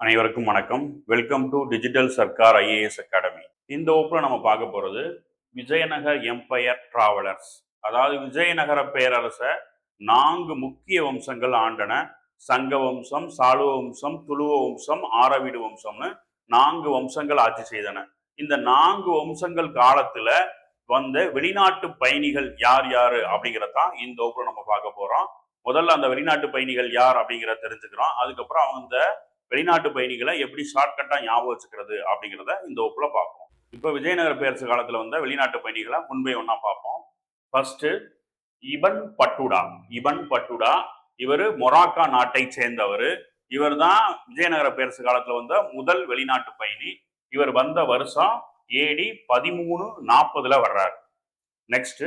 அனைவருக்கும் வணக்கம். Welcome to digital Sarkar IAS academy. இந்த வகுப்புல நம்ம பார்க்க போறது விஜயநகர் எம்பையர் டிராவலர்ஸ். அதாவது விஜயநகர பேரரச 4 முக்கிய வம்சங்கள் ஆண்டன. சங்க வம்சம், சாளுவ வம்சம், துளுவ வம்சம், ஆரவீடு வம்சம்னு 4 வம்சங்கள் ஆட்சி செய்தன. இந்த 4 வம்சங்கள் காலத்துல வந்த வெளிநாட்டு பயணிகள் யார் யாரு அப்படிங்கிறதான் இந்த வகுப்புல நம்ம பார்க்க போறோம். முதல்ல அந்த வெளிநாட்டு பயணிகள் யார் அப்படிங்கிறத தெரிஞ்சுக்கிறோம். அதுக்கப்புறம் அவங்க வெளிநாட்டு பயணிகளை எப்படி ஷார்ட்கட்டா ஞாபகம் வச்சுக்கிறது அப்படிங்கிறத இந்த வகுப்புல பார்ப்போம். இப்போ விஜயநகர பேரரசு காலத்துல வந்த வெளிநாட்டு பயணிகளை முன்பே ஒன்னா பார்ப்போம். First Ibn Battuta. இபன் பட்டுடா இவர் மொராக்கா நாட்டை சேர்ந்தவர். இவர் தான் விஜயநகர பேரரசு காலத்துல வந்த முதல் வெளிநாட்டு பயணி. இவர் வந்த வருஷம் ஏடி 1340 வர்றாரு. Next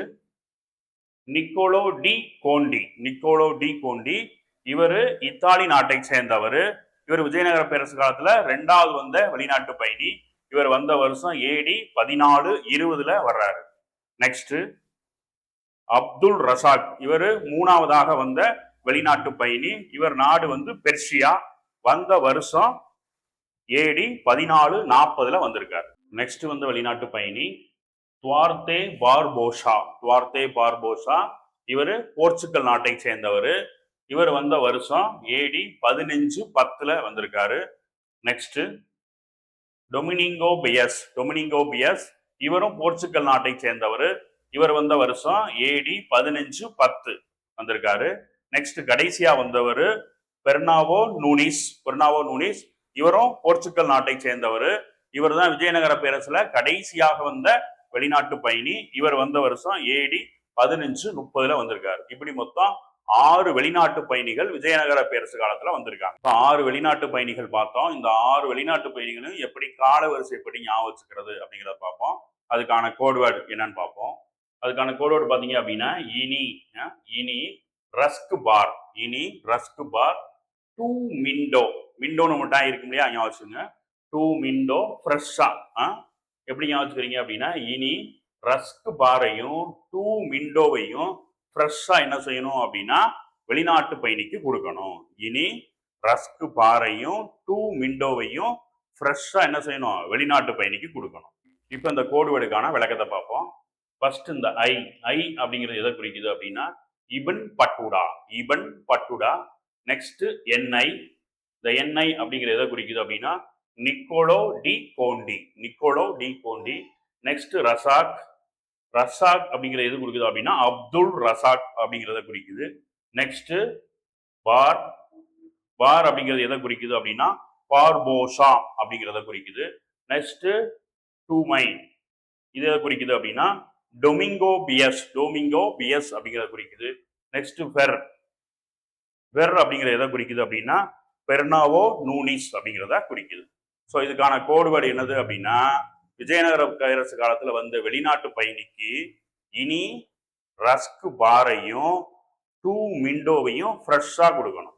Niccolo de Conti. Niccolo de Conti இவர் இத்தாலி நாட்டை சேர்ந்தவர். இவர் விஜயநகர பேரரசு காலத்துல 2வது வந்த வெளிநாட்டு பயணி. இவர் வந்த வருஷம் ஏடி 1420 வர்றாரு. Next Abdul Razak. இவர் 3வதாக வந்த வெளிநாட்டு பயணி. இவர் நாடு பெர்ஷியா. வந்த வருஷம் ஏடி 1440 வந்திருக்காரு. நெக்ஸ்ட் வந்த வெளிநாட்டு பயணி துவார்த்தே பார்போஷா. துவார்த்தே பார்போஷா இவர் போர்ச்சுகல் நாட்டை சேர்ந்தவர். இவர் வந்த வருஷம் ஏடி 1510 வந்திருக்காரு. நெக்ஸ்ட் டொமினிங்கோ பியஸ். டொமினிங்கோ பியஸ் இவரும் போர்ச்சுகல் நாட்டை சேர்ந்தவர். இவர் வந்த வருஷம் ஏடி 1510 வந்திருக்காரு. நெக்ஸ்ட் கடைசியா வந்தவர் பெர்னாவோ நூனிஸ். பெர்னாவோ நூனிஸ் இவரும் போர்ச்சுகல் நாட்டை சேர்ந்தவர். இவர் தான் விஜயநகர பேரரசுல கடைசியாக வந்த வெளிநாட்டு பயணி. இவர் வந்த வருஷம் ஏடி 1530 வந்திருக்காரு. இப்படி மொத்தம் 6 வெளிநாட்டு பயணிகள் விஜயநகர பேரரசு காலத்துல வந்திருக்காங்க. 6 வெளிநாட்டு பயணிகள் பார்த்தோம். இந்த 6 வெளிநாட்டு பயணிகளும் எப்படி காலவரிசை எப்படி ஞாபகம் வச்சுக்கிறது அப்படிங்கிறத பார்ப்போம். அதுக்கான கோட்வேர்டு என்னன்னு பார்ப்போம். அதுக்கான கோட்வேர்டு பாத்தீங்க அப்படின்னா இனி இனி ரஸ்க் பார். இனி ரஸ்க் பார். டூ மிண்டோ. மிண்டோன்னு மட்டும் இருக்கும் இல்லையா, ஞாபகம் வச்சுங்க. டூ மிண்டோ ஃப்ரெஷ்ஷா எப்படி ஞாபகம் வச்சுக்கிறீங்க அப்படின்னா இனி ரஸ்க் பாரையும் டூ மிண்டோவையும் ஃப்ரெஷ்ஷா என்ன செய்யணும் அப்படின்னா வெளிநாட்டு பயணிக்கு கொடுக்கணும். இனி ரஸ்க் பாரையும் டூ மிண்டோவையும் ஃப்ரெஷ்ஷா என்ன செய்யணும், வெளிநாட்டு பயணிக்கு கொடுக்கணும். இப்போ இந்த கோடுவேர்டுக்கான விளக்கத்தை பார்ப்போம். ஃபர்ஸ்ட் இந்த ஐ. ஐ அப்படிங்கிறது எதை குறிக்குது அப்படின்னா Ibn Battuta. Ibn Battuta. Next NI. இந்த என்ஐ அப்படிங்கிறது எதை குறிக்குது அப்படின்னா Niccolo de Conti. Niccolo de Conti. Next Razak. Razak அப்படிங்கிறது எது குறிக்குது அப்படின்னா அப்துல் ரசாக் அப்படிங்கிறத குறிக்குது. நெக்ஸ்ட் பார். பார் அப்படிங்கிறது எதை குறிக்குது அப்படின்னா பார்போஷா அப்படிங்கிறத குறிக்குது. நெக்ஸ்ட் டூமை இது எதை குறிக்குது அப்படின்னா டொமிங்கோ பியஸ். டொமிங்கோ பியஸ் அப்படிங்கிறத குறிக்குது. நெக்ஸ்ட் ஃபெர். ஃபெர் அப்படிங்கிறது எதை குறிக்குது அப்படின்னா பெர்னாவோ நூனிஸ் அப்படிங்கிறத குறிக்குது. ஸோ இதுக்கான கோடுவேர்டு என்னது அப்படின்னா விஜயநகர பேரரசு காலத்துல வந்த வெளிநாட்டு பயணிக்கு இனி ரஸ்க் பாரையும் டூ மிண்டோவையும் ஃப்ரெஷ்ஷா கொடுக்கணும்.